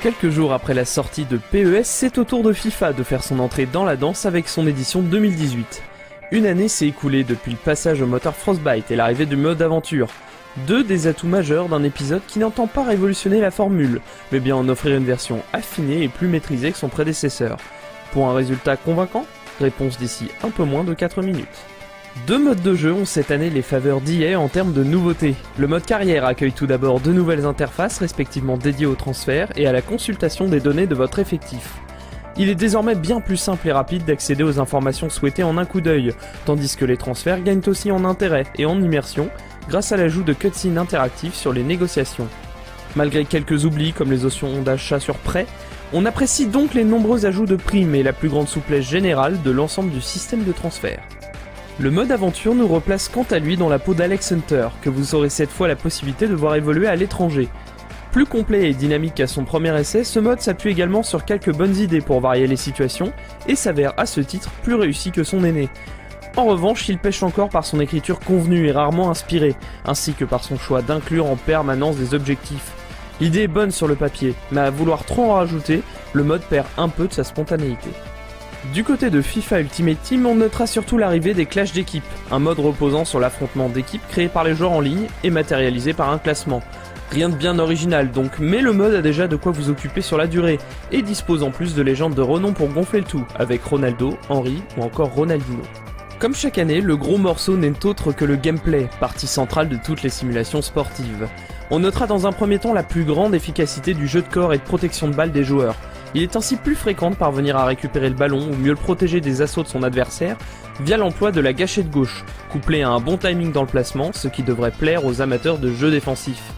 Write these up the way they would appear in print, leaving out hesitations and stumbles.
Quelques jours après la sortie de PES, c'est au tour de FIFA de faire son entrée dans la danse avec son édition 2018. Une année s'est écoulée depuis le passage au moteur Frostbite et l'arrivée du mode aventure. Deux des atouts majeurs d'un épisode qui n'entend pas révolutionner la formule, mais bien en offrir une version affinée et plus maîtrisée que son prédécesseur. Pour un résultat convaincant ? Réponse d'ici un peu moins de 4 minutes. Deux modes de jeu ont cette année les faveurs d'EA en termes de nouveautés. Le mode carrière accueille tout d'abord deux nouvelles interfaces respectivement dédiées au transfert et à la consultation des données de votre effectif. Il est désormais bien plus simple et rapide d'accéder aux informations souhaitées en un coup d'œil, tandis que les transferts gagnent aussi en intérêt et en immersion grâce à l'ajout de cutscenes interactifs sur les négociations. Malgré quelques oublis comme les options d'achat sur prêt, on apprécie donc les nombreux ajouts de primes et la plus grande souplesse générale de l'ensemble du système de transfert. Le mode aventure nous replace quant à lui dans la peau d'Alex Hunter, que vous aurez cette fois la possibilité de voir évoluer à l'étranger. Plus complet et dynamique qu'à son premier essai, ce mode s'appuie également sur quelques bonnes idées pour varier les situations, et s'avère à ce titre plus réussi que son aîné. En revanche, il pêche encore par son écriture convenue et rarement inspirée, ainsi que par son choix d'inclure en permanence des objectifs. L'idée est bonne sur le papier, mais à vouloir trop en rajouter, le mode perd un peu de sa spontanéité. Du côté de FIFA Ultimate Team, on notera surtout l'arrivée des clashs d'équipes, un mode reposant sur l'affrontement d'équipes créé par les joueurs en ligne et matérialisé par un classement. Rien de bien original donc, mais le mode a déjà de quoi vous occuper sur la durée, et dispose en plus de légendes de renom pour gonfler le tout, avec Ronaldo, Henry ou encore Ronaldinho. Comme chaque année, le gros morceau n'est autre que le gameplay, partie centrale de toutes les simulations sportives. On notera dans un premier temps la plus grande efficacité du jeu de corps et de protection de balle des joueurs. Il est ainsi plus fréquent de parvenir à récupérer le ballon ou mieux le protéger des assauts de son adversaire via l'emploi de la gâchette gauche, couplé à un bon timing dans le placement, ce qui devrait plaire aux amateurs de jeux défensifs.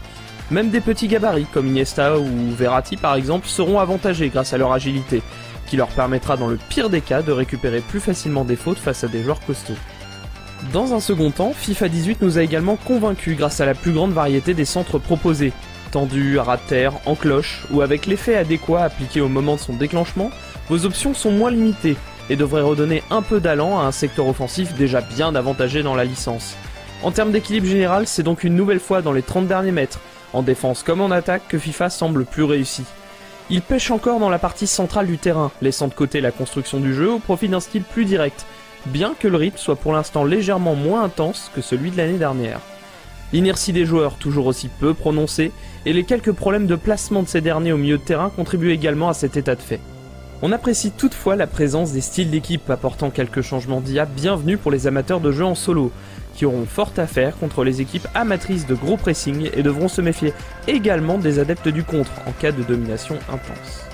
Même des petits gabarits comme Iniesta ou Verratti par exemple seront avantagés grâce à leur agilité, qui leur permettra dans le pire des cas de récupérer plus facilement des fautes face à des joueurs costauds. Dans un second temps, FIFA 18 nous a également convaincus grâce à la plus grande variété des centres proposés. Tendu, à ras de terre, en cloche ou avec l'effet adéquat appliqué au moment de son déclenchement, vos options sont moins limitées et devraient redonner un peu d'allant à un secteur offensif déjà bien avantagé dans la licence. En termes d'équilibre général, c'est donc une nouvelle fois dans les 30 derniers mètres, en défense comme en attaque, que FIFA semble plus réussi. Il pêche encore dans la partie centrale du terrain, laissant de côté la construction du jeu au profit d'un style plus direct, bien que le rythme soit pour l'instant légèrement moins intense que celui de l'année dernière. L'inertie des joueurs toujours aussi peu prononcée, et les quelques problèmes de placement de ces derniers au milieu de terrain contribuent également à cet état de fait. On apprécie toutefois la présence des styles d'équipe apportant quelques changements d'IA bienvenus pour les amateurs de jeux en solo, qui auront fort à faire contre les équipes amatrices de gros pressing et devront se méfier également des adeptes du contre en cas de domination intense.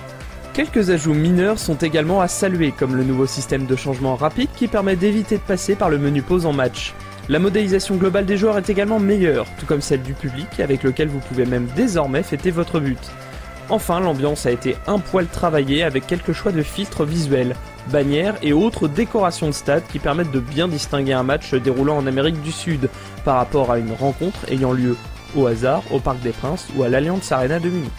Quelques ajouts mineurs sont également à saluer, comme le nouveau système de changement rapide qui permet d'éviter de passer par le menu pause en match. La modélisation globale des joueurs est également meilleure, tout comme celle du public, avec lequel vous pouvez même désormais fêter votre but. Enfin, l'ambiance a été un poil travaillée avec quelques choix de filtres visuels, bannières et autres décorations de stade qui permettent de bien distinguer un match déroulant en Amérique du Sud par rapport à une rencontre ayant lieu au hasard au Parc des Princes ou à l'Allianz Arena de Munich.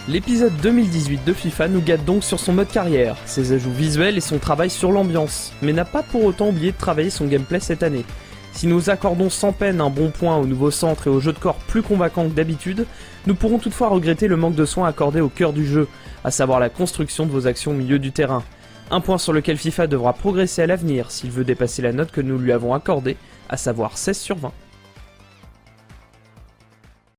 L'épisode 2018 de FIFA nous gâte donc sur son mode carrière, ses ajouts visuels et son travail sur l'ambiance, mais n'a pas pour autant oublié de travailler son gameplay cette année. Si nous accordons sans peine un bon point au nouveau centre et au jeu de corps plus convaincant que d'habitude, nous pourrons toutefois regretter le manque de soins accordé au cœur du jeu, à savoir la construction de vos actions au milieu du terrain. Un point sur lequel FIFA devra progresser à l'avenir s'il veut dépasser la note que nous lui avons accordée, à savoir 16/20.